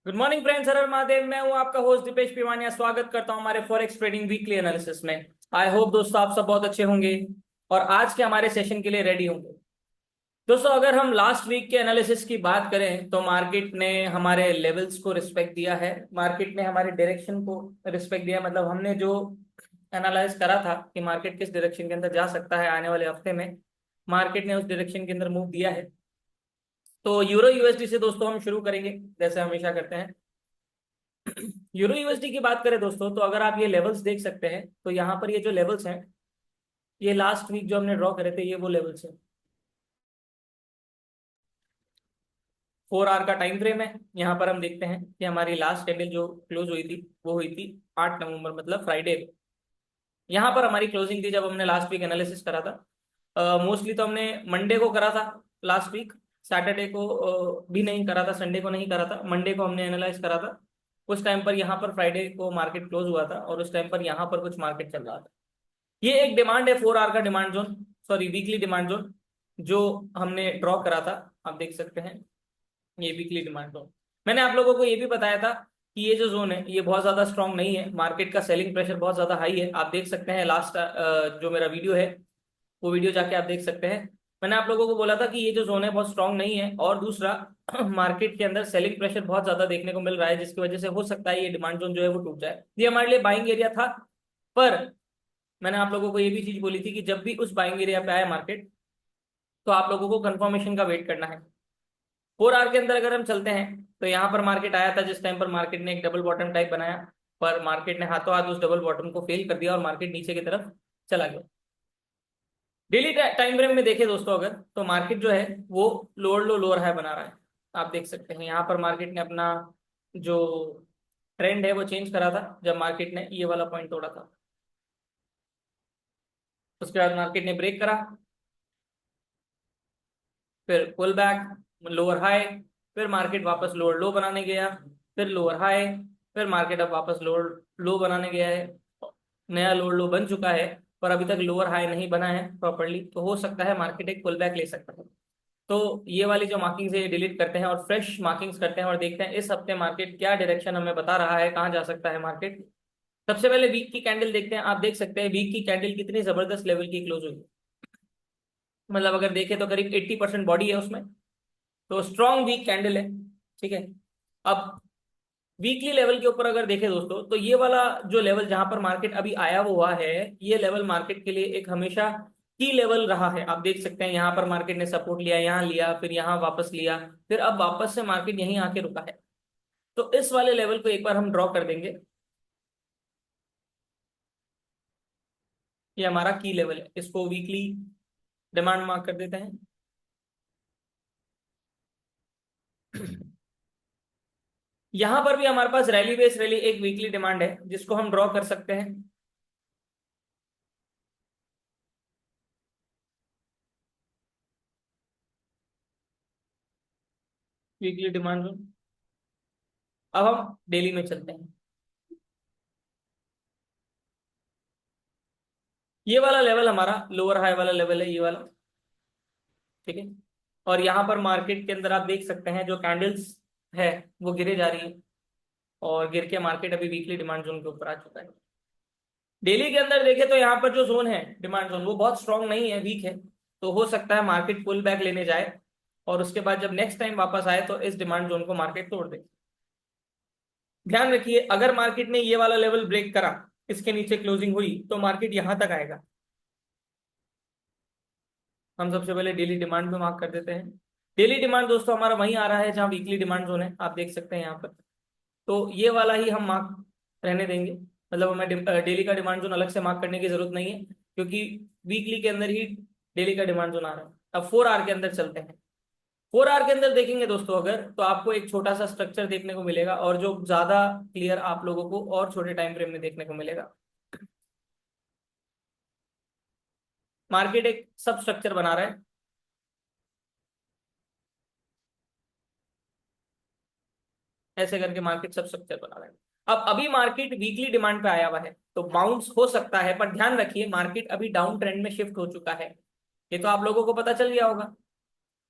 Good morning friends, हर हर महादेव। मैं हूं आपका होस्ट दीपेश पिवानिया। स्वागत करता हूं हमारे फॉरेक्स ट्रेडिंग वीकली एनालिसिस में। आई होप दोस्तों आप सब बहुत अच्छे होंगे और आज के हमारे सेशन के लिए रेडी होंगे। दोस्तों, अगर हम लास्ट वीक के एनालिसिस की बात करें तो मार्केट ने हमारे लेवल्स को रिस्पेक्ट दिया है, मार्केट ने हमारे डायरेक्शन को रिस्पेक्ट दिया। मतलब हमने जो एनालाइज करा था कि मार्केट किस डायरेक्शन के अंदर जा सकता है आने वाले हफ्ते में, मार्केट ने उस डायरेक्शन के अंदर मूव दिया है। तो यूरो यूएसडी से दोस्तों हम शुरू करेंगे जैसे हमेशा करते हैं। यूरो यूएसडी की बात करें दोस्तों, तो अगर आप ये लेवल्स देख सकते हैं तो यहाँ पर ये जो लेवल्स हैं, ये लास्ट वीक जो हमने ड्रॉ करे थे, ये वो लेवल्स हैं। 4 आवर का टाइम फ्रेम है। यहाँ पर हम देखते हैं कि हमारी लास्ट कैंडल जो क्लोज हुई थी वो हुई थी 8 नवंबर, मतलब फ्राइडे। यहाँ पर हमारी क्लोजिंग थी जब हमने लास्ट वीक एनालिसिस करा था। मोस्टली तो हमने मंडे को करा था लास्ट वीक, सैटरडे को भी नहीं करा था, संडे को नहीं करा था, मंडे को हमने एनालाइज करा था। उस टाइम पर यहाँ पर फ्राइडे को मार्केट क्लोज हुआ था और उस टाइम पर यहाँ पर कुछ मार्केट चल रहा था। ये एक डिमांड है 4 आवर का demand zone, sorry weekly demand zone, जो हमने ड्रॉ करा था। आप देख सकते हैं ये वीकली डिमांड जोन। मैंने आप लोगों को ये भी बताया था कि ये जो जोन है ये बहुत ज्यादा स्ट्रांग नहीं है, मार्केट का सेलिंग प्रेशर बहुत ज्यादा हाई है। आप देख सकते हैं लास्ट जो मेरा वीडियो है वो वीडियो जाके आप देख सकते हैं। मैंने आप लोगों को बोला था कि ये जो जोन है बहुत स्ट्रांग नहीं है, और दूसरा मार्केट के अंदर सेलिंग प्रेशर बहुत ज्यादा देखने को मिल रहा है, जिसकी वजह से हो सकता है ये डिमांड जोन जो है वो टूट जाए। ये हमारे लिए बाइंग एरिया था, पर मैंने आप लोगों को ये भी चीज बोली थी कि जब भी उस बाइंग एरिया पे आए मार्केट, तो आप लोगों को कंफर्मेशन का वेट करना है। 4 आवर के अंदर अगर हम चलते हैं तो यहाँ पर मार्केट आया था जिस टाइम पर मार्केट ने एक डबल बॉटम टाइप बनाया, पर मार्केट ने हाथों हाथ उस डबल बॉटम को फेल कर दिया और मार्केट नीचे की तरफ चला गया। डेली टाइम फ्रेम में देखें दोस्तों अगर, तो मार्केट जो है वो लोअर लो लोअर हाई बना रहा है। आप देख सकते हैं यहाँ पर मार्केट ने अपना जो ट्रेंड है वो चेंज करा था जब मार्केट ने ये वाला पॉइंट तोड़ा था। उसके बाद मार्केट ने ब्रेक करा, फिर पुल बैक लोअर हाई, फिर मार्केट वापस लोअर लो बनाने गया, फिर लोअर हाई, फिर मार्केट अब वापस लोअर लो बनाने गया है। नया लोअर लो बन चुका है, पर अभी तक लोअर हाई नहीं बना है प्रॉपरली, तो हो सकता है मार्केट एक पुल बैक ले सकता है। तो ये वाली जो मार्किंग्स है ये डिलीट करते हैं और फ्रेश मार्किंग्स करते हैं और देखते हैं इस हफ्ते मार्केट क्या डायरेक्शन हमें बता रहा है, कहाँ जा सकता है मार्केट। सबसे पहले वीक की कैंडल देखते हैं। आप देख सकते हैं वीक की कैंडल कितनी जबरदस्त लेवल की क्लोज हुई। मतलब अगर देखें तो करीब 80% बॉडी है उसमें, तो स्ट्रॉन्ग वीक कैंडल है। ठीक है, अब वीकली लेवल के ऊपर अगर देखें दोस्तों, तो ये वाला जो लेवल जहां पर मार्केट अभी आया हुआ है, ये लेवल मार्केट के लिए एक हमेशा की लेवल रहा है। आप देख सकते हैं यहाँ पर मार्केट ने सपोर्ट लिया, यहाँ लिया, फिर यहाँ वापस लिया, फिर अब वापस से मार्केट यहीं आके रुका है। तो इस वाले लेवल को एक बार हम ड्रॉ कर देंगे। ये हमारा की लेवल है, इसको वीकली डिमांड मार्क कर देते हैं। यहां पर भी हमारे पास रैली बेस रैली एक वीकली डिमांड है जिसको हम ड्रॉ कर सकते हैं। Weekly demand zone. अब हम डेली में चलते हैं। ये वाला लेवल हमारा लोअर हाई वाला लेवल है, ये वाला। ठीक है, और यहाँ पर मार्केट के अंदर आप देख सकते हैं जो कैंडल्स है वो गिरे जा रही है, और गिर के मार्केट अभी वीकली डिमांड जोन के ऊपर आ चुका है। डेली के अंदर देखें तो यहाँ पर जो जोन है डिमांड जोन वो बहुत स्ट्रांग नहीं है, वीक है। तो हो सकता है मार्केट पुल बैक लेने जाए और उसके बाद जब नेक्स्ट टाइम वापस आए तो इस डिमांड जोन को मार्केट तोड़ दे। ध्यान रखिए, अगर मार्केट ने ये वाला लेवल ब्रेक करा, इसके नीचे क्लोजिंग हुई, तो मार्केट यहां तक आएगा। हम सबसे पहले डेली डिमांड पे मार्क कर देते हैं। डेली डिमांड दोस्तों हमारा वहीं आ रहा है जहां वीकली डिमांड जोन है, आप देख सकते हैं यहाँ पर। तो ये वाला ही हम मार्क रहने देंगे, मतलब हमें डेली का डिमांड जोन अलग से मार्क करने की जरूरत नहीं है, क्योंकि वीकली के अंदर ही डेली का डिमांड जोन आ रहा है। अब 4 आवर के अंदर चलते हैं। 4 आवर के अंदर देखेंगे दोस्तों अगर, तो आपको एक छोटा सा स्ट्रक्चर देखने को मिलेगा, और जो ज्यादा क्लियर आप लोगों को और छोटे टाइम फ्रेम में देखने को मिलेगा। मार्केट एक सब स्ट्रक्चर बना रहा है, ऐसे करके मार्केट सब स्ट्रक्चर बना रहा है। अब अभी मार्केट वीकली डिमांड पे आया हुआ है, तो बाउंस हो सकता है, पर ध्यान रखिए मार्केट अभी डाउन ट्रेंड में शिफ्ट हो चुका है। ये तो आप लोगों को पता चल गया होगा।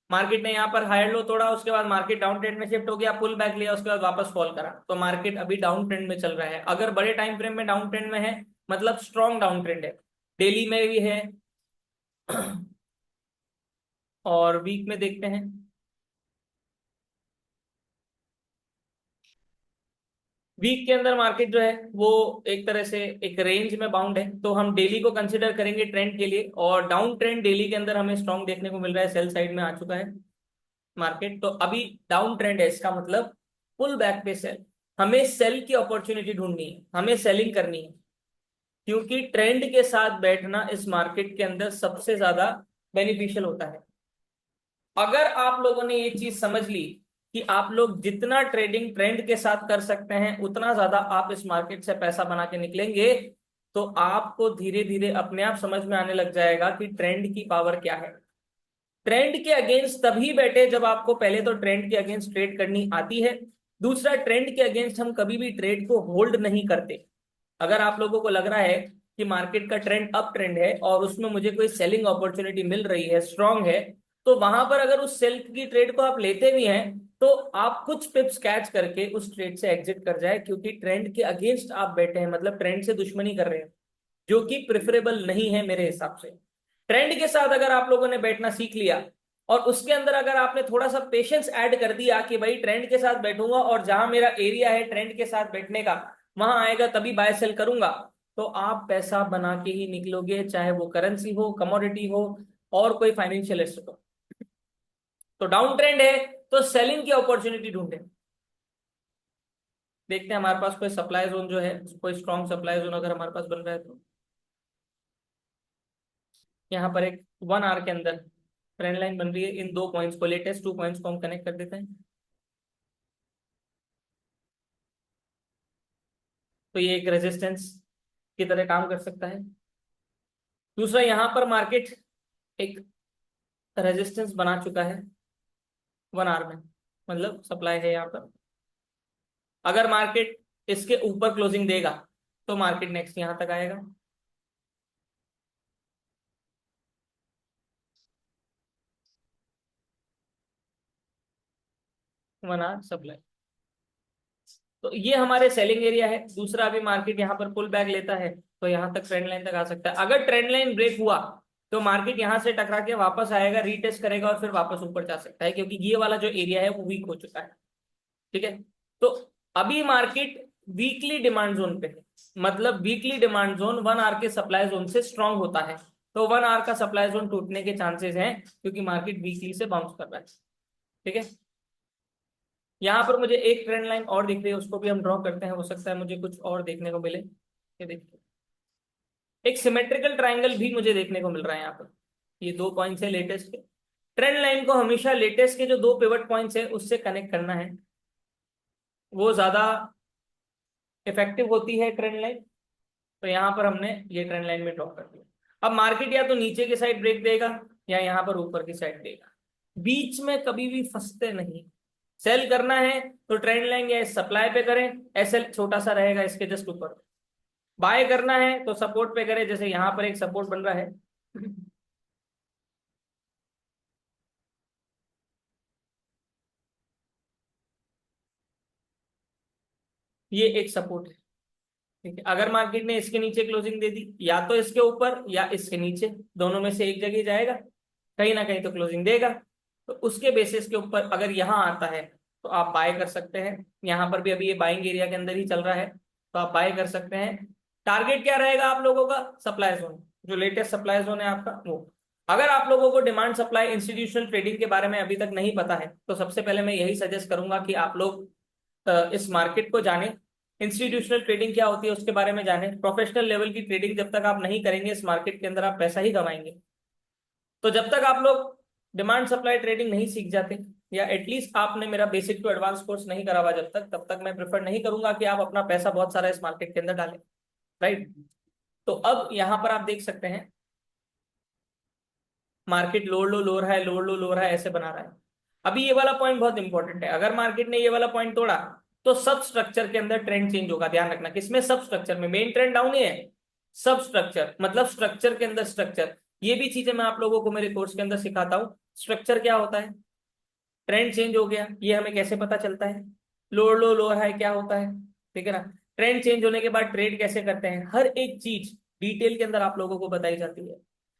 मार्केट ने यहाँ पर हायर लो तोड़ा, उसके बाद मार्केट डाउन ट्रेंड में शिफ्ट हो गया, पुल बैक लिया, उसके बाद वापस फॉल करा, तो मार्केट अभी डाउन ट्रेंड में चल रहा है। अगर बड़े टाइम फ्रेम में डाउन ट्रेंड में है मतलब स्ट्रॉन्ग डाउन ट्रेंड है, डेली में भी है और वीक में देखते हैं। वीक के अंदर मार्केट जो है वो एक तरह से एक रेंज में बाउंड है, तो हम डेली को कंसिडर करेंगे ट्रेंड के लिए, और डाउन ट्रेंड डेली के अंदर हमें स्ट्रॉन्ग देखने को मिल रहा है, सेल साइड में आ चुका है मार्केट। तो अभी डाउन ट्रेंड है, इसका मतलब पुल बैक पे सेल, हमें सेल की अपॉर्चुनिटी ढूंढनी है, हमें सेलिंग करनी है, क्योंकि ट्रेंड के साथ बैठना इस मार्केट के अंदर सबसे ज्यादा बेनिफिशियल होता है। अगर आप लोगों ने ये चीज समझ ली कि आप लोग जितना ट्रेडिंग ट्रेंड के साथ कर सकते हैं उतना ज्यादा आप इस मार्केट से पैसा बना के निकलेंगे, तो आपको धीरे धीरे अपने आप समझ में आने लग जाएगा कि ट्रेंड की पावर क्या है। ट्रेंड के अगेंस्ट तभी बैठे जब आपको पहले तो ट्रेंड के अगेंस्ट ट्रेड करनी आती है, दूसरा ट्रेंड के अगेंस्ट हम कभी भी ट्रेड को होल्ड नहीं करते। अगर आप लोगों को लग रहा है कि मार्केट का ट्रेंड अप ट्रेंड है और उसमें मुझे कोई सेलिंग अपॉर्चुनिटी मिल रही है, स्ट्रांग है, तो वहां पर अगर उस सेल की ट्रेड को आप लेते भी हैं तो आप कुछ पिप्स कैच करके उस ट्रेड से एग्जिट कर जाए, क्योंकि ट्रेंड के अगेंस्ट आप बैठे हैं, मतलब ट्रेंड से दुश्मनी कर रहे हैं, जो कि प्रेफरेबल नहीं है मेरे हिसाब से। ट्रेंड के साथ अगर आप लोगों ने बैठना सीख लिया और उसके अंदर अगर आपने थोड़ा सा पेशेंस ऐड कर दिया कि भाई ट्रेंड के साथ बैठूंगा और जहां मेरा एरिया है ट्रेंड के साथ बैठने का वहां आएगा तभी बाय सेल करूंगा, तो आप पैसा बना के ही निकलोगे, चाहे वो करेंसी हो, कमोडिटी हो, और कोई फाइनेंशियल एसेट हो। तो डाउन ट्रेंड है तो सेलिंग की अपॉर्चुनिटी ढूंढे। देखते हैं हमारे पास कोई सप्लाई जोन जो है, कोई स्ट्रॉन्ग सप्लाई जोन अगर हमारे पास बन रहा है तो यहाँ पर एक 1 आवर के अंदर ट्रेंड लाइन बन रही है, इन दो पॉइंट्स को, लेटेस्ट 2 पॉइंट्स को हम कनेक्ट कर देते हैं, तो ये एक रेजिस्टेंस की तरह काम कर सकता है। दूसरा, यहाँ पर मार्केट एक रेजिस्टेंस बना चुका है 1 आवर में, मतलब सप्लाई है यहाँ पर। अगर मार्केट इसके ऊपर क्लोजिंग देगा तो मार्केट नेक्स्ट यहाँ तक आएगा। 1 आवर सप्लाई, तो ये हमारे सेलिंग एरिया है। दूसरा, अभी मार्केट यहाँ पर पुल बैक लेता है तो यहाँ तक ट्रेंड लाइन तक आ सकता है। अगर ट्रेंड लाइन ब्रेक हुआ तो मार्केट यहाँ से टकरा के वापस आएगा, रीटेस्ट करेगा और फिर वापस ऊपर जा सकता है, क्योंकि ये वाला जो एरिया है वो वीक हो चुका है। ठीक है, तो अभी मार्केट वीकली डिमांड जोन पे है, मतलब वीकली डिमांड जोन 1 आवर के सप्लाई जोन से स्ट्रांग होता है, तो 1 आवर का सप्लाई जोन टूटने के चांसेस हैं, क्योंकि मार्केट वीकली से बाउंस कर रहा है। ठीक है, यहाँ पर मुझे एक ट्रेंड लाइन और दिख रही है, उसको भी हम ड्रॉ करते हैं, हो सकता है मुझे कुछ और देखने को मिले। ये देखिए, एक सिमेट्रिकल ट्राइंगल भी मुझे देखने को मिल रहा है यहाँ पर। ये 2 पॉइंट्स है लेटेस्ट के, ट्रेंड लाइन को हमेशा लेटेस्ट के जो 2 पिवट पॉइंट्स है उससे कनेक्ट करना है, वो ज्यादा इफेक्टिव होती है ट्रेंड लाइन। तो यहाँ पर हमने ये ट्रेंड लाइन में ड्रॉ कर दिया। अब मार्केट या तो नीचे की साइड ब्रेक देगा या यहाँ पर ऊपर की साइड देगा, बीच में कभी भी फंसते नहीं। सेल करना है तो ट्रेंड लाइन या सप्लाई पे करें, एसएल छोटा सा रहेगा इसके जस्ट ऊपर। बाय करना है तो सपोर्ट पे करें, जैसे यहाँ पर एक सपोर्ट बन रहा है ये एक सपोर्ट है। ठीक है, अगर मार्केट ने इसके नीचे क्लोजिंग दे दी, या तो इसके ऊपर या इसके नीचे, दोनों में से एक जगह जाएगा, कहीं ना कहीं तो क्लोजिंग देगा, तो उसके बेसिस के ऊपर अगर यहाँ आता है तो आप बाय कर सकते हैं। यहाँ पर भी अभी ये बाइंग एरिया के अंदर ही चल रहा है, तो आप बाय कर सकते हैं। टारगेट क्या रहेगा आप लोगों का? सप्लाई जोन, जो लेटेस्ट सप्लाई जोन है आपका वो। अगर आप लोगों को डिमांड सप्लाई इंस्टीट्यूशनल ट्रेडिंग के बारे में अभी तक नहीं पता है, तो सबसे पहले मैं यही सजेस्ट करूंगा कि आप लोग इस मार्केट को जाने, इंस्टीट्यूशनल ट्रेडिंग क्या होती है उसके बारे में जाने। प्रोफेशनल लेवल की ट्रेडिंग जब तक आप नहीं करेंगे इस मार्केट के अंदर आप पैसा ही कमाएंगे। तो जब तक आप लोग डिमांड सप्लाई ट्रेडिंग नहीं सीख जाते, या एटलीस्ट आपने मेरा बेसिक टू एडवांस कोर्स नहीं करा हुआ जब तक, तब तक मैं प्रेफर नहीं करूंगा कि आप अपना पैसा बहुत सारा इस मार्केट के अंदर डालें। राइट, तो अब यहां पर आप देख सकते हैं मार्केट लोड लो लो रहा है, लोड लो लो रहा है, ऐसे बना रहा है। अभी ये वाला पॉइंट बहुत इंपॉर्टेंट है, अगर मार्केट ने ये वाला पॉइंट तोड़ा तो सब स्ट्रक्चर के अंदर ट्रेंड चेंज होगा। ध्यान रखना, किसमें? सब स्ट्रक्चर में। मेन ट्रेंड डाउन ही है, सब स्ट्रक्चर मतलब स्ट्रक्चर के अंदर स्ट्रक्चर। ये भी चीजें मैं आप लोगों को मेरे कोर्स के अंदर सिखाता हूँ। स्ट्रक्चर क्या होता है, ट्रेंड चेंज हो गया, ये हमें कैसे पता चलता है, लोअर लो लोअर हाई क्या होता है, ठीक है ना। ट्रेंड चेंज होने के बाद ट्रेड कैसे करते हैं, हर एक चीज डिटेल के अंदर आप लोगों को बताई जाती है।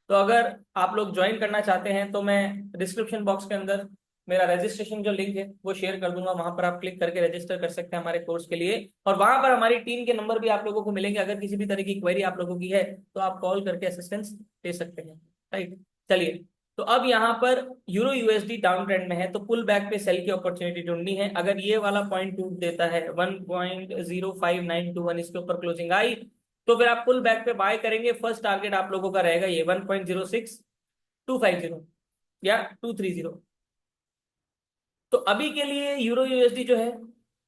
तो अगर आप लोग ज्वाइन करना चाहते हैं तो मैं डिस्क्रिप्शन बॉक्स के अंदर मेरा रजिस्ट्रेशन जो लिंक है वो शेयर कर दूंगा, वहां पर आप क्लिक करके रजिस्टर कर सकते हैं हमारे कोर्स के लिए, और वहां पर हमारी टीम के नंबर भी आप लोगों को मिलेंगे। अगर किसी भी तरह की क्वेरी आप लोगों की है तो आप कॉल करके असिस्टेंस ले सकते हैं, राइट। चलिए, तो अब यहाँ पर यूरो यूएसडी डाउन ट्रेंड में है, तो पुल बैक पे सेल की अपॉर्चुनिटी ढूंढनी है। अगर ये वाला पॉइंट टूट देता है 1.05921 इसके ऊपर क्लोजिंग आई, तो फिर आप पुल बैक पे बाय करेंगे। फर्स्ट टारगेट आप लोगों का रहेगा ये 1.06250 या 230। तो अभी के लिए यूरो यूएसडी जो है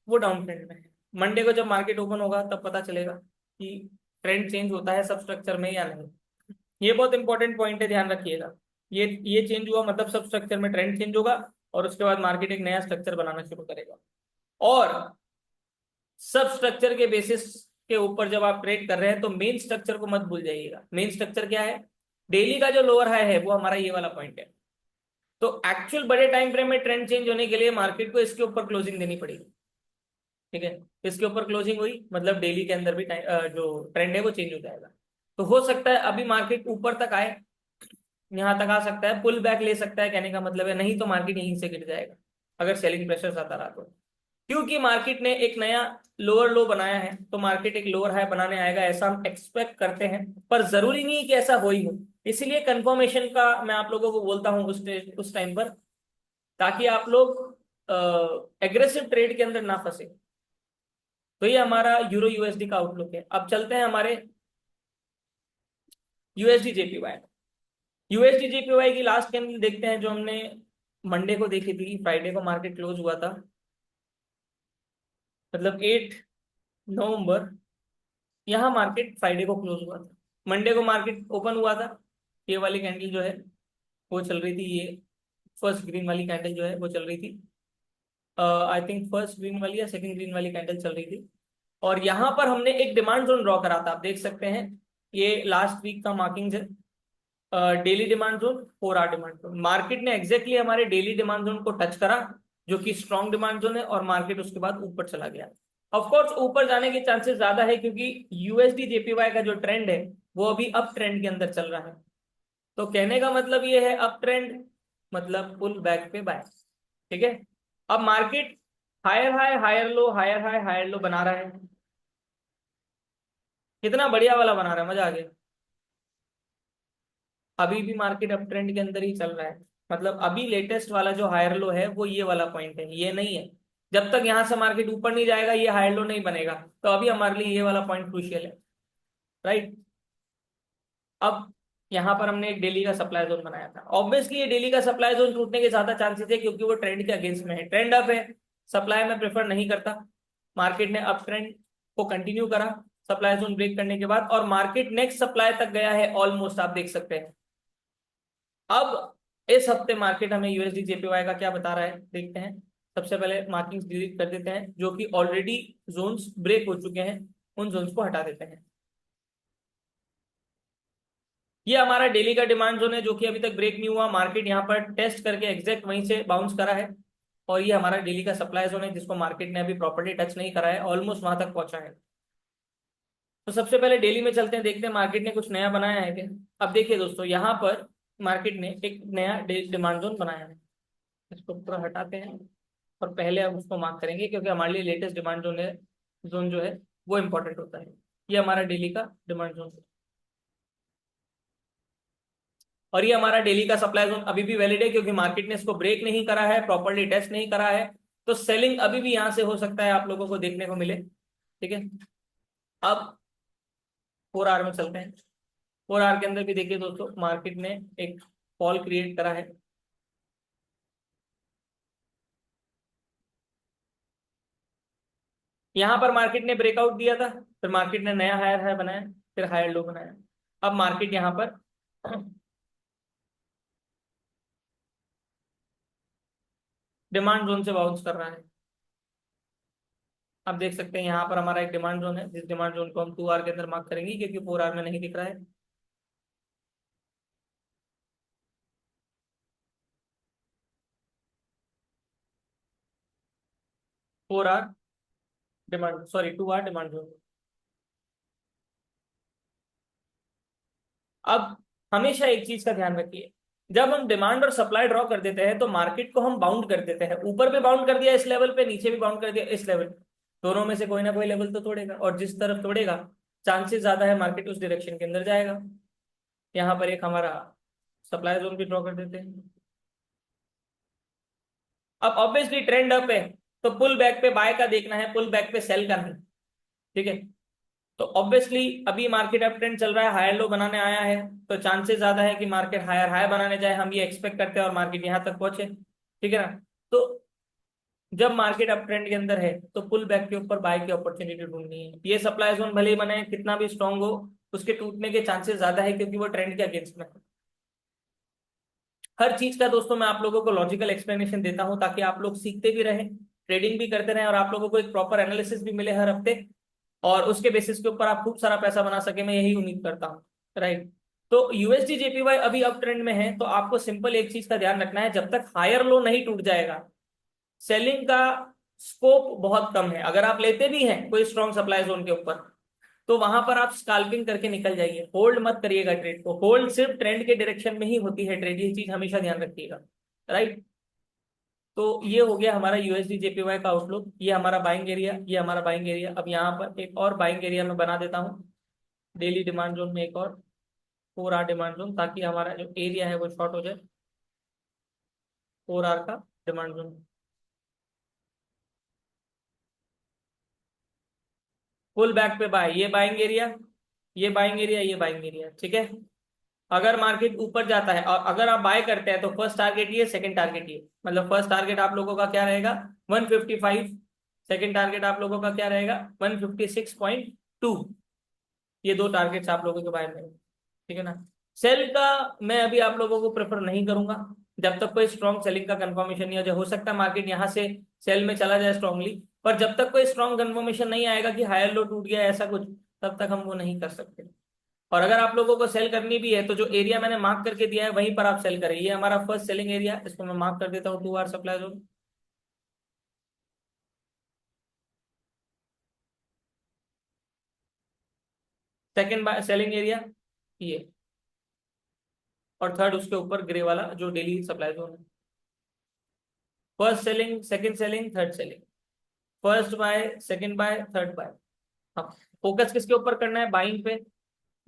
वो डाउन ट्रेंड में है। मंडे को जब मार्केट ओपन होगा तब पता चलेगा कि ट्रेंड चेंज होता है सब स्ट्रक्चर में या नहीं। ये बहुत इंपॉर्टेंट पॉइंट है, ध्यान रखिएगा। ये चेंज हुआ मतलब सब स्ट्रक्चर में ट्रेंड चेंज होगा, और उसके बाद मार्केट एक नया स्ट्रक्चर बनाना शुरू करेगा। और सब स्ट्रक्चर के बेसिस के ऊपर जब आप ट्रेड कर रहे हैं तो मेन स्ट्रक्चर को मत भूल जाइएगा। मेन स्ट्रक्चर क्या है, डेली का जो लोअर हाई है वो हमारा ये वाला पॉइंट है। तो एक्चुअल बड़े टाइम फ्रेम में ट्रेंड चेंज होने के लिए मार्केट को इसके ऊपर क्लोजिंग देनी पड़ेगी, ठीक है। इसके ऊपर क्लोजिंग हुई मतलब डेली के अंदर भी जो ट्रेंड है वो चेंज हो जाएगा। तो हो सकता है अभी मार्केट ऊपर तक आए, यहां तक आ सकता है, पुल बैक ले सकता है, कहने का मतलब है, नहीं तो मार्केट यहीं से गिर जाएगा अगर सेलिंग प्रेशर आता रहा तो। क्योंकि मार्केट ने एक नया लोअर लो बनाया है तो मार्केट एक लोअर हाई बनाने आएगा, ऐसा हम एक्सपेक्ट करते हैं, पर जरूरी नहीं कि ऐसा हो ही हो। इसलिए कंफर्मेशन का मैं आप लोगों को बोलता हूं उस टाइम पर, ताकि आप लोग एग्रेसिव ट्रेड के अंदर ना फंसे। तो ये हमारा यूरो यूएसडी का आउटलुक है। अब चलते हैं हमारे यूएसडी जेपीवाई। यूएसडी जेपीवाई की लास्ट कैंडल देखते हैं जो हमने मंडे को देखी थी, फ्राइडे को मार्केट क्लोज हुआ था, मतलब 8 नवंबर। यहाँ मार्केट फ्राइडे को क्लोज हुआ था, मंडे को मार्केट ओपन हुआ था। ये वाली कैंडल जो है वो चल रही थी, ये फर्स्ट ग्रीन वाली कैंडल जो है वो चल रही थी, आई थिंक फर्स्ट ग्रीन वाली या सेकंड ग्रीन वाली कैंडल चल रही थी। और यहाँ पर हमने एक डिमांड जोन ड्रॉ करा था, आप देख सकते हैं ये लास्ट वीक का मार्किंग है। Daily demand zone, 4 hour demand zone, market ने एग्जैक्टली हमारे डेली डिमांड जोन को टच करा, जो कि स्ट्रॉन्ग डिमांड जोन है, और मार्केट उसके बाद ऊपर चला गया। ऑफ कोर्स ऊपर जाने के चांसेस ज्यादा है क्योंकि यूएसडी जेपीवाई का जो ट्रेंड है वो अभी अप ट्रेंड के अंदर चल रहा है। तो कहने का मतलब ये है अप ट्रेंड मतलब पुल बैक पे बाय, ठीक है। अब market higher high higher low higher high higher low बना रहा है, कितना बढ़िया वाला बना रहा है, मजा आ गया। अभी भी मार्केट अप ट्रेंड के अंदर ही चल रहा है, मतलब अभी लेटेस्ट वाला जो हायर लो है वो ये वाला पॉइंट है, ये नहीं है। जब तक यहां से मार्केट ऊपर नहीं जाएगा ये हायर लो नहीं बनेगा। तो अभी हमारे लिए ये वाला पॉइंट क्रूशियल है, राइट। अब यहाँ पर हमने एक डेली का सप्लाई जोन बनाया था, ऑब्वियसली ये डेली का सप्लाई जोन टूटने के ज्यादा चांसेस है क्योंकि वो ट्रेंड के अगेंस्ट में है, ट्रेंड अप है। सप्लाई में प्रेफर नहीं करता, मार्केट ने अप ट्रेंड को कंटिन्यू करा सप्लाई जोन ब्रेक करने के बाद, और मार्केट नेक्स्ट सप्लाई तक गया है ऑलमोस्ट, आप देख सकते हैं। अब इस हफ्ते मार्केट हमें यूएसडी जेपीवाई का क्या बता रहा है देखते हैं। सबसे पहले मार्किंग्स डिलीट कर देते हैं, जो कि ऑलरेडी जोन्स ब्रेक हो चुके हैं उन जोन्स को हटा देते हैं। ये हमारा डेली का डिमांड जोन है जो कि अभी तक ब्रेक नहीं हुआ, मार्केट यहाँ पर टेस्ट करके एग्जैक्ट वहीं से बाउंस करा है। और ये हमारा डेली का सप्लाई जोन है जिसको मार्केट ने अभी प्रॉपर्ली टच नहीं करा है, ऑलमोस्ट वहां तक पहुंचा है। तो सबसे पहले डेली में चलते हैं, देखते हैं मार्केट ने कुछ नया बनाया है क्या। अब देखिए दोस्तों, यहाँ पर मार्केट ने एक नया डिमांड जोन बनाया है, इसको पूरा हटाते हैं और पहले हम उसको मार्क करेंगे क्योंकि हमारे लिए लेटेस्ट डिमांड जोन है, जोन जो है वो इंपॉर्टेंट होता है। ये हमारा डेली का डिमांड जोन है, और ये हमारा डेली का सप्लाई जोन अभी भी वैलिड है क्योंकि मार्केट ने इसको ब्रेक नहीं करा है, प्रॉपर्ली टेस्ट नहीं करा है। तो सेलिंग अभी भी यहां से हो सकता है आप लोगों को देखने को मिले, ठीक है। अब 4 आवर में चलते हैं। 4 आवर के अंदर भी देखिए दोस्तों, मार्केट ने एक फॉल क्रिएट करा है। यहां पर मार्केट ने ब्रेकआउट दिया था, फिर मार्केट ने नया हायर हाई बनाया, फिर हायर लो बनाया। अब मार्केट यहां पर डिमांड जोन से बाउंस कर रहा है। आप देख सकते हैं यहाँ पर हमारा एक डिमांड जोन है, जिस डिमांड जोन को हम 2 आवर के अंदर मार्क करेंगे क्योंकि 4 आवर में नहीं दिख रहा है। 4 hour demand, sorry 2 hour demand zone. अब हमेशा एक चीज का ध्यान रखिए, जब हम डिमांड और सप्लाई ड्रॉ कर देते हैं तो मार्केट को हम बाउंड कर देते हैं, ऊपर भी बाउंड कर दिया इस लेवल पे, नीचे भी बाउंड कर दिया इस लेवल, दोनों में से कोई ना कोई लेवल तो तोड़ेगा, और जिस तरफ तोड़ेगा चांसेस ज्यादा है मार्केट उस डायरेक्शन के अंदर जाएगा। यहाँ पर एक हमारा सप्लाई जोन भी ड्रॉ कर देते हैं। अब ऑब्वियसली ट्रेंड अप है तो पुल बैक पे बाय का देखना है, पुल बैक पे सेल का नहीं। ठीक है, तो ऑब्वियसली अभी मार्केट अप ट्रेंड चल रहा है, हायर लो बनाने आया है, तो चांसेस ज्यादा है कि मार्केट हायर हाई बनाने जाए, हम ये एक्सपेक्ट करते हैं और मार्केट यहाँ तक पहुंचे। ठीक है ना, तो जब मार्केट अप ट्रेंड के अंदर है तो पुल बैक के ऊपर बाय की अपॉर्चुनिटी ढूंढनी है। ये सप्लाई जोन भले ही बने कितना भी स्ट्रांग हो, उसके टूटने के चांसेस ज्यादा है क्योंकि वो ट्रेंड के अगेंस्ट में है। हर चीज का दोस्तों मैं आप लोगों को लॉजिकल एक्सप्लेनेशन देता हूं ताकि आप लोग सीखते भी रहें, ट्रेडिंग भी करते रहें, और आप लोगों को एक प्रॉपर एनालिसिस भी मिले हर हफ्ते, और उसके बेसिस के ऊपर आप खूब सारा पैसा बना सके, मैं यही उम्मीद करता हूँ। राइट, तो यूएसडी जेपीवाई अभी अप ट्रेंड में है, तो आपको सिंपल एक चीज का ध्यान रखना है, जब तक हायर लो नहीं टूट जाएगा सेलिंग का स्कोप बहुत कम है। अगर आप लेते भी हैं कोई स्ट्रॉन्ग सप्लाई जोन के ऊपर, तो वहां पर आप स्काल्पिंग करके निकल जाइए, होल्ड मत करिएगा ट्रेड को, होल्ड सिर्फ ट्रेंड के डायरेक्शन में ही होती है ट्रेड, ये चीज हमेशा ध्यान रखिएगा। राइट, तो ये हो गया हमारा यूएसडी जेपीवाई का आउटलुक, ये हमारा बाइंग एरिया, ये हमारा बाइंग एरिया। अब यहाँ पर एक और बाइंग एरिया में बना देता हूँ, डेली डिमांड जोन में एक और 4 आवर डिमांड जोन, ताकि हमारा जो एरिया है वो शॉर्ट हो जाए। 4 आवर का डिमांड जोन, फुल बैक पे बाय, ये बाइंग एरिया, ये बाइंग एरिया, ये बाइंग एरिया। ठीक है, अगर मार्केट ऊपर जाता है और अगर आप बाय करते हैं तो फर्स्ट टारगेट ये, सेकंड टारगेट ये, मतलब फर्स्ट टारगेट आप लोगों का क्या रहेगा 155, सेकंड टारगेट आप लोगों का क्या रहेगा 156.2। ये दो टारगेट्स आप लोगों के बाय में। ठीक है ना, सेल का मैं अभी आप लोगों को प्रेफर नहीं करूंगा जब तक कोई स्ट्रॉन्ग सेलिंग का कंफर्मेशन नहीं हो जाए। हो सकता है मार्केट यहाँ से सेल में चला जाए स्ट्रांगली, पर जब तक कोई स्ट्रॉन्ग कंफर्मेशन नहीं आएगा कि हायर लो टूट गया ऐसा कुछ, तब तक हम वो नहीं कर सकते। और अगर आप लोगों को सेल करनी भी है तो जो एरिया मैंने मार्क करके दिया है वहीं पर आप सेल करें। ये हमारा फर्स्ट सेलिंग एरिया, इसको मैं मार्क कर देता हूँ 2 hour supply zone. Second selling area ये, और थर्ड उसके ऊपर ग्रे वाला जो डेली सप्लाई जोन है। First selling, second selling, third selling, first buy, second buy, third buy. हाँ, फोकस किसके ऊपर करना है, बाइंग पे,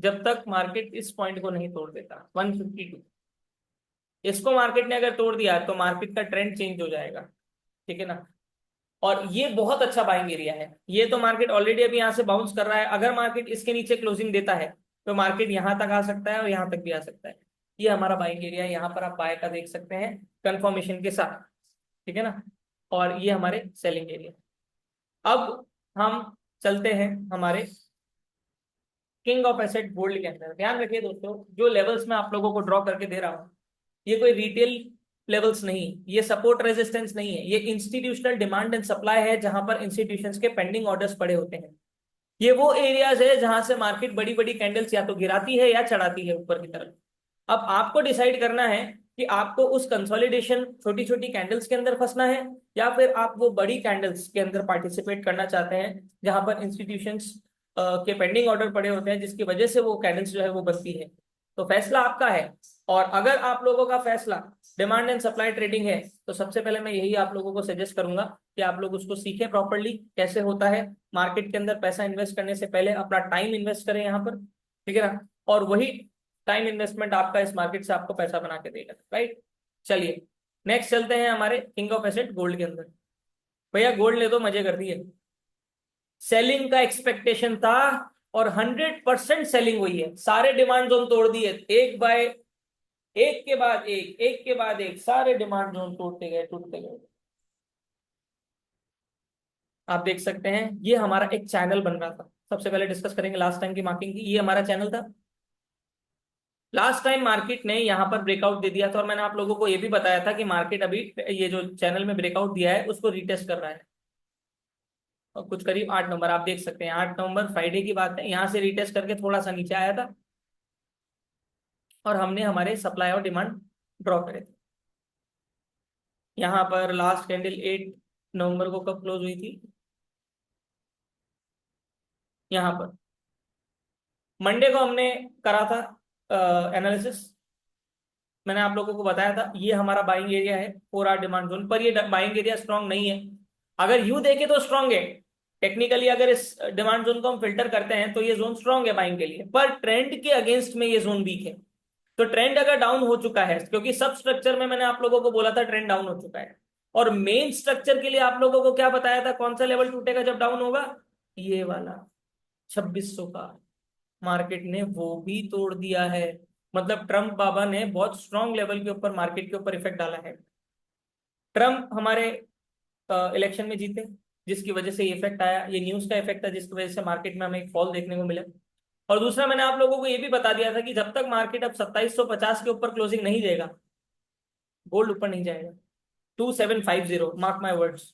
जब तक मार्केट इस पॉइंट को नहीं तोड़ देता 152। इसको मार्केट ने अगर तोड़ दिया तो मार्केट का ट्रेंड चेंज हो जाएगा। ठीक है ना, और ये बहुत अच्छा बाइंग एरिया है। ये तो मार्केट ऑलरेडी अभी यहाँ से बाउंस कर रहा है, अगर मार्केट इसके नीचे क्लोजिंग देता है तो मार्केट यहाँ तक आ सकता है और यहाँ तक भी आ सकता है। ये हमारा बाइंग एरिया है, यहाँ पर आप बाय का देख सकते हैं कंफर्मेशन के साथ। ठीक है ना, और ये हमारे सेलिंग एरिया। अब हम चलते हैं हमारे किंग ऑफ एसेट गोल्ड के अंदर। ध्यान रखिए दोस्तों, जो लेवल्स मैं आप लोगों को ड्रॉ करके दे रहा हूँ ये कोई रिटेल लेवल्स नहीं, ये सपोर्ट रेजिस्टेंस नहीं है, ये इंस्टीट्यूशनल डिमांड एंड सप्लाई है, जहां पर इंस्टीट्यूशंस के पेंडिंग ऑर्डर्स पड़े होते हैं। ये वो एरियाज है जहां से मार्केट बड़ी बड़ी कैंडल्स या तो गिराती है या चढ़ाती है ऊपर की तरफ। अब आपको डिसाइड करना है कि आपको उस कंसोलिडेशन छोटी छोटी कैंडल्स के अंदर फंसना है, या फिर आप वो बड़ी कैंडल्स के अंदर पार्टिसिपेट करना चाहते हैं जहां पर इंस्टीट्यूशंस के पेंडिंग ऑर्डर पड़े होते हैं, जिसकी वजह से वो कैंडल्स जो है वो बनती है। तो फैसला आपका है। और अगर आप लोगों का फैसला डिमांड एंड सप्लाई ट्रेडिंग है तो सबसे पहले मैं यही आप लोगों को सजेस्ट करूंगा कि आप लोग उसको सीखें प्रॉपरली, कैसे होता है मार्केट के अंदर पैसा इन्वेस्ट करने से पहले अपना टाइम इन्वेस्ट करें यहाँ पर। ठीक है ना, और वही टाइम इन्वेस्टमेंट आपका इस मार्केट से आपको पैसा बना के देगा। राइट, चलिए नेक्स्ट चलते हैं हमारे किंग ऑफ एसेट गोल्ड के अंदर। भैया गोल्ड ले दो, मजे कर दिए। सेलिंग का एक्सपेक्टेशन था और 100% सेलिंग हुई है, सारे डिमांड जोन तोड़ दिए, एक बाय एक के बाद एक के बाद एक सारे डिमांड जोन टूटते गए टूटते गए। आप देख सकते हैं ये हमारा एक चैनल बन रहा था। सबसे पहले डिस्कस करेंगे लास्ट टाइम की मार्किंग की, ये हमारा चैनल था। लास्ट टाइम मार्केट ने यहाँ पर ब्रेकआउट दे दिया था और मैंने आप लोगों को ये भी बताया था कि मार्केट अभी ये जो चैनल में ब्रेकआउट दिया है उसको रिटेस्ट कर रहा है, और कुछ करीब 8 नंबर आप देख सकते हैं, 8 नंबर फ्राइडे की बात है, यहाँ से रिटेस्ट करके थोड़ा सा नीचे आया था और हमने हमारे सप्लाई और डिमांड ड्रॉ करे थे। यहाँ पर लास्ट कैंडल 8 नवंबर को कब क्लोज हुई थी? यहाँ पर मंडे को हमने करा था एनालिसिस। मैंने आप लोगों को बताया था ये हमारा बाइंग एरिया है 4 आवर डिमांड जोन पर। ये बाइंग एरिया स्ट्रांग नहीं है। अगर यू देखे तो स्ट्रांग है। टेक्निकली अगर इस डिमांड जोन को हम फिल्टर करते हैं तो ये जोन स्ट्रांग है बाइंग के लिए, पर ट्रेंड के अगेंस्ट में ये जोन वीक है। तो ट्रेंड अगर डाउन हो चुका है, क्योंकि सब स्ट्रक्चर में मैंने आप लोगों को बोला था ट्रेंड डाउन हो चुका है, और मेन स्ट्रक्चर के लिए आप लोगों को क्या बताया था, कौन सा लेवल टूटेगा जब डाउन होगा? ये वाला 2600 का। मार्केट ने वो भी तोड़ दिया है। मतलब ट्रम्प बाबा ने बहुत स्ट्रांग लेवल के ऊपर मार्केट के ऊपर इफेक्ट डाला है। ट्रम्प हमारे इलेक्शन में जीते, जिसकी वजह से ये इफेक्ट आया। ये न्यूज का इफेक्ट था जिसकी वजह से मार्केट में हमें एक फॉल देखने को मिला। और दूसरा मैंने आप लोगों को ये भी बता दिया था कि जब तक मार्केट अब 2750 के ऊपर क्लोजिंग नहीं देगा, गोल्ड ऊपर नहीं जाएगा। 2750, मार्क माय वर्ड्स।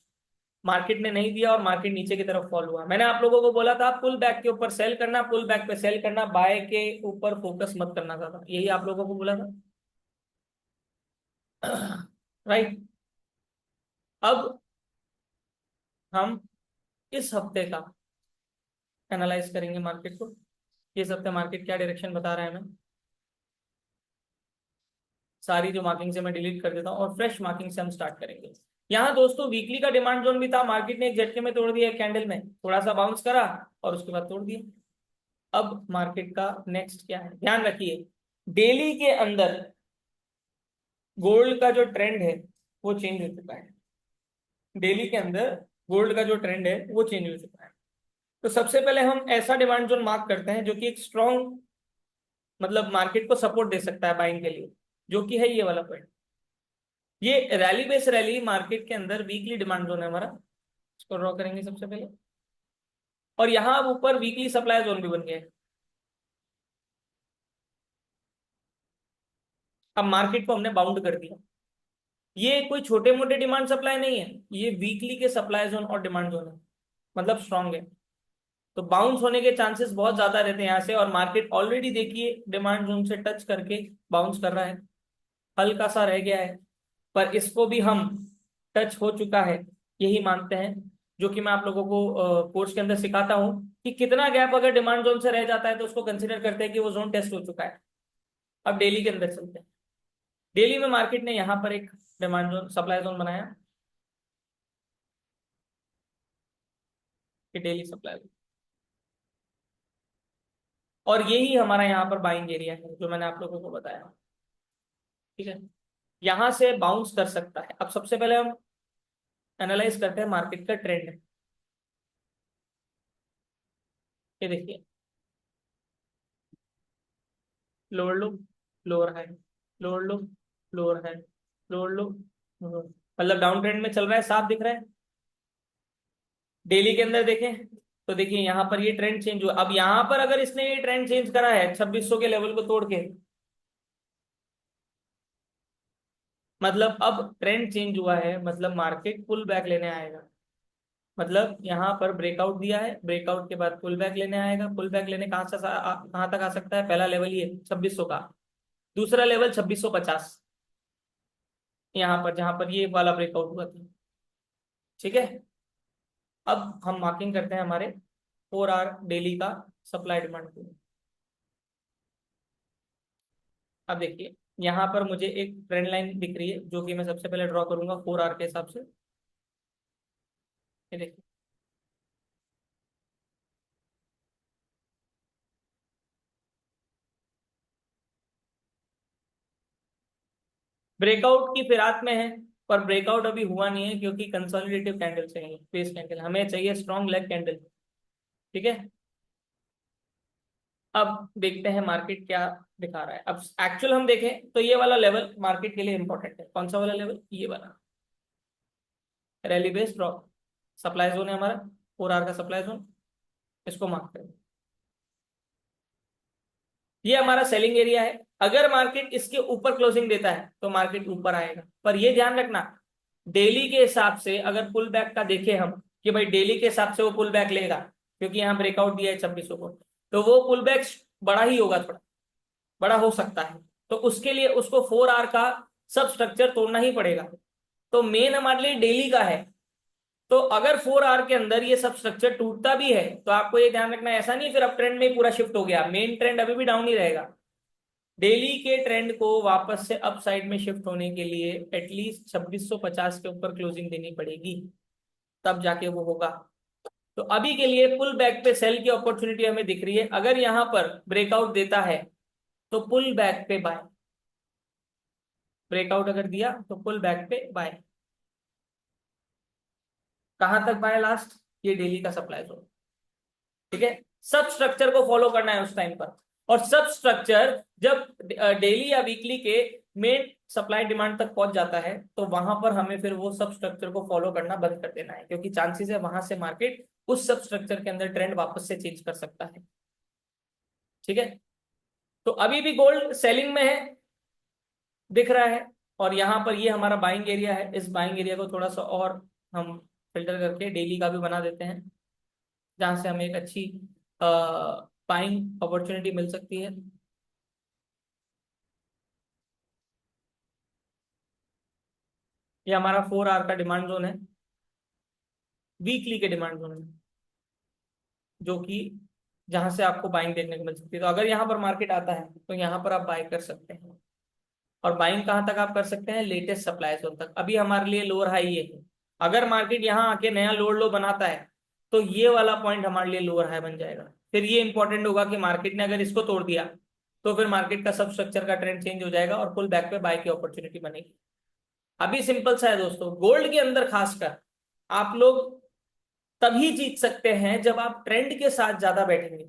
मार्केट ने नहीं दिया और मार्केट नीचे की तरफ फॉल हुआ। मैंने आप लोगों को बोला था पुल बैक के ऊपर सेल करना, पुल बैक पे सेल करना, बाय के ऊपर फोकस मत करना था, यही आप लोगों को बोला था। राइट। अब हम इस हफ्ते का एनालाइज करेंगे मार्केट को। इस हफ्ते मार्केट क्या डायरेक्शन बता रहा है हमें। सारी जो मार्किंग से मैं डिलीट कर देता हूँ और फ्रेश मार्किंग से हम स्टार्ट करेंगे। यहाँ दोस्तों वीकली का डिमांड जोन भी था, मार्केट ने एक झटके में तोड़ दिया, एक कैंडल में थोड़ा सा बाउंस करा और उसके बाद तोड़ दिया। अब मार्केट का नेक्स्ट क्या है, ध्यान रखिए। डेली के अंदर गोल्ड का जो ट्रेंड है वो चेंज हो चुका है। डेली के अंदर गोल्ड का जो ट्रेंड है वो चेंज हो चुका है। तो सबसे पहले हम ऐसा डिमांड जोन मार्क करते हैं जो कि एक स्ट्रॉन्ग, मतलब मार्केट को सपोर्ट दे सकता है बाइंग के लिए, जो कि है ये वाला पॉइंट। ये रैली बेस रैली मार्केट के अंदर वीकली डिमांड जोन है हमारा। इसको ड्रॉ करेंगे सबसे पहले। और यहां अब ऊपर वीकली सप्लाई जोन भी बन गया है। अब मार्केट को हमने बाउंड कर दिया। ये कोई छोटे मोटे डिमांड सप्लाई नहीं है, ये वीकली के सप्लाई जोन और डिमांड जोन है, मतलब स्ट्रांग है। तो बाउंस होने के चांसेस बहुत ज्यादा रहते हैं यहाँ से। और मार्केट ऑलरेडी देखिए डिमांड जोन से टच करके बाउंस कर रहा है। हल्का सा रह गया है, पर इसको भी हम टच हो चुका है यही मानते हैं। जो कि मैं आप लोगों को कोर्स के अंदर सिखाता हूं कि कितना गैप अगर डिमांड जोन से रह जाता है तो उसको कंसीडर करते हैं कि वो जोन टेस्ट हो चुका है। अब डेली के अंदर चलते हैं। डेली में मार्केट ने यहाँ पर एक डिमांड जोन सप्लाई जोन बनाया कि डेली सप्लाई जोन, और यही हमारा यहाँ पर बाइंग एरिया है जो मैंने आप लोगों को बताया। ठीक है, यहां से बाउंस कर सकता है। अब सबसे पहले हम एनालाइज करते हैं मार्केट का ट्रेंड। ये देखिए, लोअर लो, लोअर हाई, लोअर लो, लोअर हाई, लोअर लो, लोअर, मतलब डाउन ट्रेंड में चल रहा है, साफ दिख रहा है। डेली के अंदर देखें तो देखिए यहाँ पर ये ट्रेंड चेंज हुआ। अब यहाँ पर अगर इसने ये ट्रेंड चेंज करा है 2600 के लेवल को तोड़ के, मतलब अब ट्रेंड चेंज हुआ है, मतलब मार्केट पुल बैक लेने आएगा। मतलब यहाँ पर ब्रेकआउट दिया है, ब्रेकआउट के बाद पुल बैक लेने आएगा। पुल बैक लेने कहाँ से कहाँ तक आ सकता है? पहला लेवल ये 2600 का, दूसरा लेवल 2650, यहाँ पर जहां पर ये वाला ब्रेकआउट हुआ था। ठीक है, अब हम मार्किंग करते हैं हमारे 4 आवर डेली का सप्लाई डिमांड को। अब देखिए यहाँ पर मुझे एक ट्रेंड लाइन दिख रही है जो कि मैं सबसे पहले ड्रॉ करूंगा 4 आवर के हिसाब से। ये देखिए, ब्रेकआउट की फिराक में है, पर ब्रेकआउट अभी हुआ नहीं है क्योंकि कंसोलिडेटिव कैंडल चाहिए, बेस कैंडल हमें चाहिए, स्ट्रॉन्ग लेग कैंडल। ठीक है, अब देखते हैं मार्केट क्या दिखा रहा है। अब एक्चुअल हम देखें तो ये वाला लेवल मार्केट के लिए इंपॉर्टेंट है। कौन सा वाला लेवल? ये वाला rally based drop supply zone है हमारा, 4 आवर का सप्लाई जोन। इसको मार्क करें, ये हमारा सेलिंग एरिया है। अगर मार्केट इसके ऊपर क्लोजिंग देता है तो मार्केट ऊपर आएगा, पर ये ध्यान रखना डेली के हिसाब से अगर पुल बैक का देखें हम कि भाई डेली के हिसाब से वो पुल बैक लेगा, क्योंकि यहाँ ब्रेकआउट दिया है 2600 को, तो वो पुल बैक बड़ा ही होगा, थोड़ा बड़ा हो सकता है। तो उसके लिए उसको 4 आवर का सब स्ट्रक्चर तोड़ना ही पड़ेगा। तो मेन हमारे लिए डेली का है तो अगर 4 आवर के अंदर ये सब स्ट्रक्चर टूटता भी है तो आपको ये ध्यान रखना है, ऐसा नहीं फिर अप ट्रेंड में ही पूरा शिफ्ट हो गया, मेन ट्रेंड अभी भी डाउन ही रहेगा। डेली के ट्रेंड को वापस से अप साइड में शिफ्ट होने के लिए एटलीस्ट 2650 के ऊपर क्लोजिंग देनी पड़ेगी, तब जाके वो होगा। तो अभी के लिए पुल बैक पे सेल की अपॉर्चुनिटी हमें दिख रही है। अगर यहां पर ब्रेकआउट देता है तो पुल बैक पे बाय, ब्रेकआउट अगर दिया तो पुल बैक पे बाय। कहां तक बाय लास्ट, ये डेली का सप्लाई जोन, ठीक है। सब स्ट्रक्चर को फॉलो करना है उस टाइम पर, और सब स्ट्रक्चर जब डेली या वीकली के मेन सप्लाई डिमांड तक पहुंच जाता है तो वहां पर हमें फिर वो सब स्ट्रक्चर को फॉलो करना बंद कर देना है, क्योंकि चांसेस है वहां से मार्केट उस सब स्ट्रक्चर के अंदर ट्रेंड वापस से चेंज कर सकता है, ठीक है। तो अभी भी गोल्ड सेलिंग में है, दिख रहा है। और यहाँ पर ये हमारा बाइंग एरिया है, इस बाइंग एरिया को थोड़ा सा और हम फिल्टर करके डेली का भी बना देते हैं, जहां से हमें एक अच्छी बाइंग अपॉर्चुनिटी मिल सकती है। ये हमारा 4 आवर का डिमांड जोन है, वीकली के डिमांड जोन में, जो कि जहां से आपको बाइंग देखने को मिल सकती है। तो अगर यहाँ पर मार्केट आता है तो यहाँ पर आप बाय कर सकते हैं, और बाइंग कहाँ तक आप कर सकते हैं, लेटेस्ट सप्लाई जोन तक। अभी हमारे लिए लोअर हाई ये है, अगर मार्केट यहाँ आके नया लोअर लो बनाता है तो ये वाला पॉइंट हमारे लिए लोअर हाई बन जाएगा। फिर ये इंपॉर्टेंट होगा कि मार्केट ने अगर इसको तोड़ दिया तो फिर मार्केट का सब स्ट्रक्चर का ट्रेंड चेंज हो जाएगा और पुल बैक पे बाय की अपॉर्चुनिटी बनेगी। अभी सिंपल सा है दोस्तों, गोल्ड के अंदर खासकर आप लोग तभी जीत सकते हैं जब आप ट्रेंड के साथ ज्यादा बैठेंगे।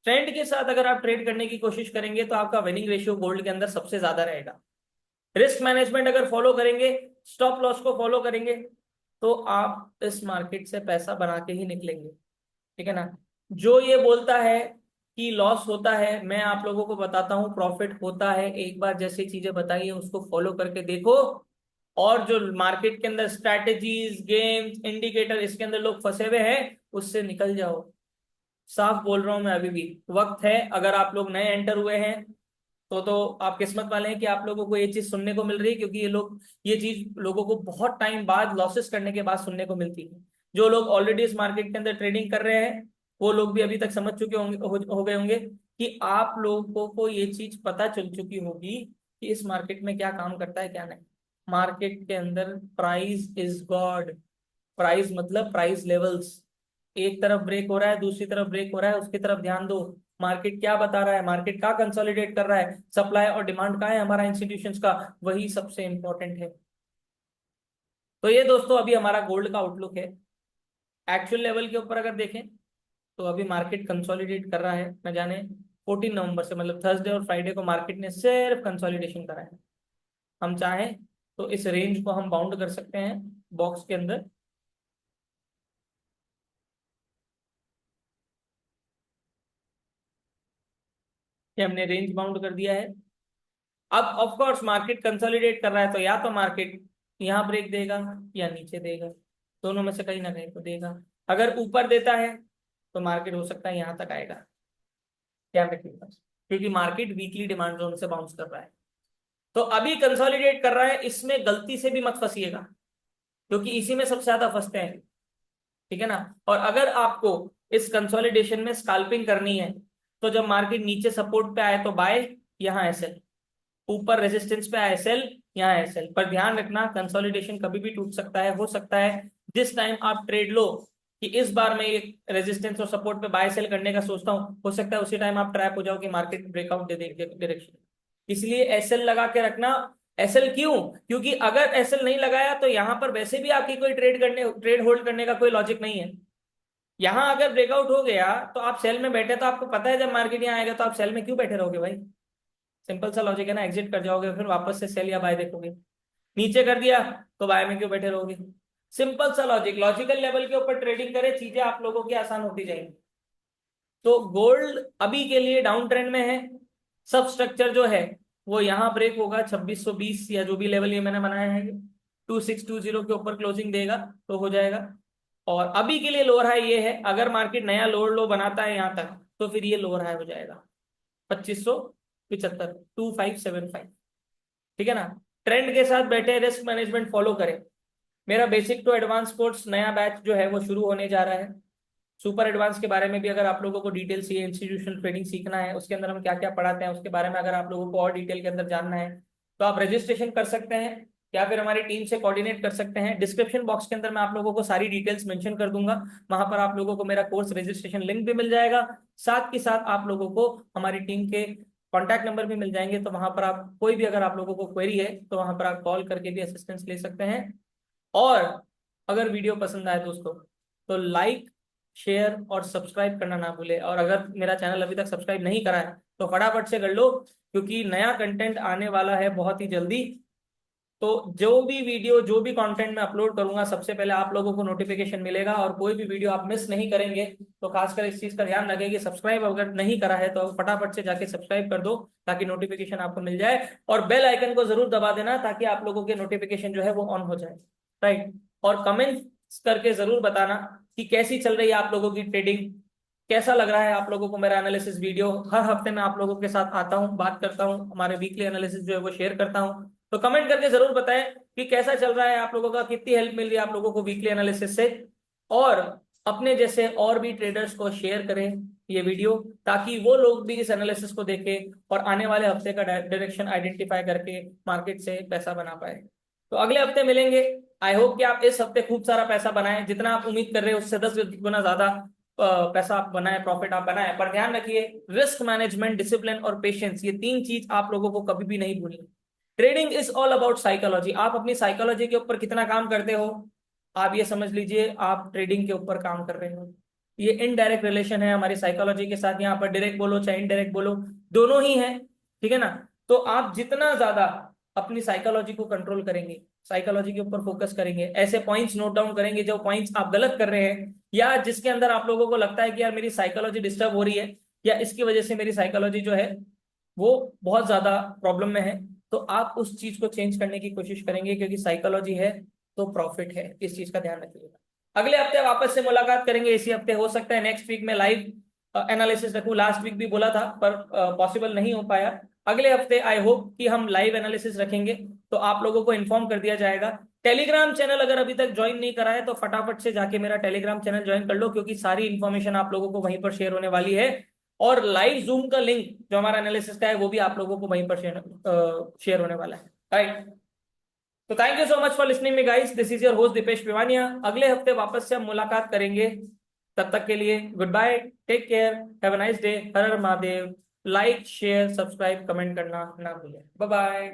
ट्रेंड के साथ अगर आप ट्रेड करने की कोशिश करेंगे तो आपका विनिंग रेशियो गोल्ड के अंदर सबसे ज्यादा रहेगा। रिस्क मैनेजमेंट अगर फॉलो करेंगे, स्टॉप लॉस को फॉलो करेंगे, तो आप इस मार्केट से पैसा बना के ही निकलेंगे, ठीक है ना। जो ये बोलता है कि लॉस होता है, मैं आप लोगों को बताता हूँ प्रॉफिट होता है। एक बार जैसी चीजें बताई है उसको फॉलो करके देखो, और जो मार्केट के अंदर स्ट्रैटेजीज, गेम्स, इंडिकेटर इसके अंदर लोग फंसे हुए हैं उससे निकल जाओ। साफ बोल रहा हूं मैं, अभी भी वक्त है। अगर आप लोग नए एंटर हुए हैं तो आप किस्मत वाले हैं कि आप लोगों को ये चीज सुनने को मिल रही है, क्योंकि ये चीज लोगों को बहुत टाइम बाद, लॉसेस करने के बाद सुनने को मिलती है। जो लोग ऑलरेडी इस मार्केट के अंदर ट्रेडिंग कर रहे हैं वो लोग भी अभी तक समझ चुके होंगे, हो गए होंगे कि आप लोगों को ये चीज पता चल चुकी होगी कि इस मार्केट में क्या काम करता है क्या नहीं। मार्केट के अंदर प्राइस इज गॉड। प्राइस मतलब प्राइस लेवल्स, एक तरफ ब्रेक हो रहा है, दूसरी तरफ ब्रेक हो रहा है, उसकी तरफ ध्यान दो। मार्केट क्या बता रहा है, मार्केट का कंसोलिडेट कर रहा है, सप्लाई और डिमांड का है हमारा इंस्टीट्यूशंस का, वही सबसे इंपॉर्टेंट है। तो ये दोस्तों अभी हमारा गोल्ड का आउटलुक है। एक्चुअल लेवल के ऊपर अगर देखें तो अभी मार्केट कंसोलिडेट कर रहा है, न जाने 14 नवंबर से, मतलब थर्सडे और फ्राइडे को मार्केट ने सिर्फ कंसोलिडेशन करा है। हम चाहें तो इस रेंज को हम बाउंड कर सकते हैं बॉक्स के अंदर। ये हमने रेंज बाउंड कर दिया है। अब ऑफ कोर्स मार्केट कंसोलिडेट कर रहा है तो या तो मार्केट यहाँ ब्रेक देगा या नीचे देगा, दोनों में से कहीं ना कहीं तो देगा। अगर ऊपर देता है तो मार्केट हो सकता है यहाँ तक आएगा, क्या रखिएगा, क्योंकि मार्केट वीकली डिमांड जोन से बाउंस कर रहा है। तो अभी कंसोलिडेट कर रहा है, इसमें गलती से भी मत फंसिएगा, क्योंकि इसी में सबसे ज्यादा फंसते हैं, ठीक है ना। और अगर आपको इस कंसोलिडेशन में स्कैल्पिंग करनी है तो जब मार्केट नीचे सपोर्ट पे आए तो बाय, यहाँ एसएल, ऊपर रेजिस्टेंस पे आए सेल, यहाँ है सेल। पर ध्यान रखना कंसोलिडेशन कभी भी टूट सकता है, हो सकता है जिस टाइम आप ट्रेड लो कि इस बार मैं एक रेजिस्टेंस और सपोर्ट पे बाय सेल करने का सोचता हूँ, हो सकता है उसी टाइम आप ट्रैप हो जाओ कि मार्केट ब्रेकआउट दे दे डायरेक्शन। इसलिए एसएल लगा के रखना। एसएल क्यों, क्योंकि अगर एसएल नहीं लगाया तो यहाँ पर वैसे भी आपकी कोई ट्रेड होल्ड करने का कोई लॉजिक नहीं है। यहाँ अगर ब्रेकआउट हो गया तो आप सेल में बैठे, तो आपको पता है जब मार्केट यहाँ आएगा तो आप सेल में क्यों बैठे रहोगे भाई। सिंपल सा लॉजिक है ना, एग्जिट कर जाओगे फिर वापस से सेल या बाय देखोगे। नीचे कर दिया तो बाय में क्यों बैठे रहोगे। सिंपल सा लॉजिक, लॉजिकल लेवल के ऊपर ट्रेडिंग करे, चीजें आप लोगों की आसान होती जाएंगी। तो गोल्ड अभी के लिए डाउन ट्रेंड में है। सब स्ट्रक्चर जो है वो यहाँ ब्रेक होगा 2620 या जो भी लेवल ये मैंने बनाया है, 2620 के ऊपर क्लोजिंग देगा तो हो जाएगा। और अभी के लिए लोअर हाई ये है, अगर मार्केट नया लोअर लो बनाता है यहाँ तक तो फिर ये लोअर हाई हो जाएगा 2575, 2575, ठीक है ना। ट्रेंड के साथ बैठे, रिस्क मैनेजमेंट फॉलो करें। मेरा बेसिक टू एडवांस कोर्स नया बैच जो है वो शुरू होने जा रहा है। सुपर एडवांस के बारे में भी अगर आप लोगों को डिटेल चाहिए, इंस्टीट्यूशनल ट्रेडिंग सीखना है, उसके अंदर हम क्या क्या पढ़ाते हैं उसके बारे में अगर आप लोगों को और डिटेल के अंदर जानना है, तो आप रजिस्ट्रेशन कर सकते हैं या फिर हमारी टीम से कोऑर्डिनेट कर सकते हैं। डिस्क्रिप्शन बॉक्स के अंदर मैं आप लोगों को सारी डिटेल्स मेंशन कर दूंगा, वहां पर आप लोगों को मेरा कोर्स रजिस्ट्रेशन लिंक भी मिल जाएगा। साथ के साथ आप लोगों को हमारी टीम के कॉन्टैक्ट नंबर भी मिल जाएंगे, तो वहां पर आप कोई भी अगर आप लोगों को क्वेरी है तो वहां पर आप कॉल करके भी असिस्टेंस ले सकते हैं। और अगर वीडियो पसंद आए दोस्तों तो लाइक, शेयर और सब्सक्राइब करना ना भूले। और अगर मेरा चैनल अभी तक सब्सक्राइब नहीं करा है तो फटाफट से कर लो, क्योंकि नया कंटेंट आने वाला है बहुत ही जल्दी। तो जो भी वीडियो, जो भी कंटेंट मैं अपलोड करूंगा, सबसे पहले आप लोगों को नोटिफिकेशन मिलेगा और कोई भी वीडियो आप मिस नहीं करेंगे। तो खासकर इस चीज का ध्यान रखें कि सब्सक्राइब अगर नहीं करा है तो फटाफट से जाके सब्सक्राइब कर दो, ताकि नोटिफिकेशन आपको मिल जाए। और बेल आइकन को जरूर दबा देना ताकि आप लोगों के नोटिफिकेशन जो है वो ऑन हो जाए। राइट। और कमेंट्स करके जरूर बताना कि कैसी चल रही है आप लोगों की ट्रेडिंग, कैसा लग रहा है आप लोगों को मेरा एनालिसिस वीडियो। हर हफ्ते मैं आप लोगों के साथ आता हूँ, बात करता हूँ, हमारे वीकली एनालिसिस जो है वो शेयर करता हूँ। तो कमेंट करके जरूर बताएं कि कैसा चल रहा है आप लोगों का, कितनी हेल्प मिल रही है आप लोगों को वीकली एनालिसिस से। और अपने जैसे और भी ट्रेडर्स को शेयर करें ये वीडियो, ताकि वो लोग भी इस एनालिसिस को देखें और आने वाले हफ्ते का डायरेक्शन आइडेंटिफाई करके मार्केट से पैसा बना पाए। तो अगले हफ्ते मिलेंगे। आई होप कि आप इस हफ्ते खूब सारा पैसा बनाएं, जितना आप उम्मीद कर रहे हो उससे 10 गुना ज्यादा पैसा आप बनाए, प्रॉफिट आप बनाए। पर ध्यान रखिए, रिस्क मैनेजमेंट, डिसिप्लिन और पेशेंस, ये तीन चीज आप लोगों को कभी भी नहीं भूलनी। Trading is all about psychology. आप अपनी साइकोलॉजी के ऊपर कितना काम करते हो, आप ये समझ लीजिए आप ट्रेडिंग के ऊपर काम कर रहे हो। ये इनडायरेक्ट रिलेशन है हमारी साइकोलॉजी के साथ। यहाँ पर डायरेक्ट बोलो चाहे इनडायरेक्ट बोलो, दोनों ही है। ठीक है ना। तो आप जितना ज्यादा अपनी साइकोलॉजी को कंट्रोल करेंगे, साइकोलॉजी के ऊपर फोकस करेंगे, ऐसे पॉइंट्स नोट डाउन करेंगे जो पॉइंट्स आप गलत कर रहे हैं, या जिसके अंदर आप लोगों को लगता है कि यार मेरी साइकोलॉजी डिस्टर्ब हो रही है, या इसकी वजह से मेरी साइकोलॉजी जो है वो बहुत ज्यादा प्रॉब्लम में है, तो आप उस चीज को चेंज करने की कोशिश करेंगे, क्योंकि साइकोलॉजी है तो प्रॉफिट है। इस चीज का ध्यान रखिएगा। अगले हफ्ते वापस से मुलाकात करेंगे, इसी हफ्ते हो सकता है नेक्स्ट वीक में लाइव एनालिसिस रखूं। लास्ट वीक भी बोला था पर पॉसिबल नहीं हो पाया। अगले हफ्ते आई होप कि हम लाइव एनालिसिस रखेंगे, तो आप लोगों को इन्फॉर्म कर दिया जाएगा। टेलीग्राम चैनल अगर अभी तक ज्वाइन नहीं करा है तो फटाफट से जाके मेरा टेलीग्राम चैनल ज्वाइन कर लो, क्योंकि सारी इन्फॉर्मेशन आप लोगों को वहीं पर शेयर होने वाली है। और लाइव जूम का लिंक जो हमारा एनालिसिस का है वो भी आप लोगों को वहीं पर शेयर होने वाला है। राइट। तो thank you so much for listening me guys, this is your host Deepesh Pivania. अगले हफ्ते वापस से हम मुलाकात करेंगे। तब तक के लिए good bye, take care, have a nice day. हर हर Mahadev. Like, share, subscribe, comment करना ना भूलें। Bye bye.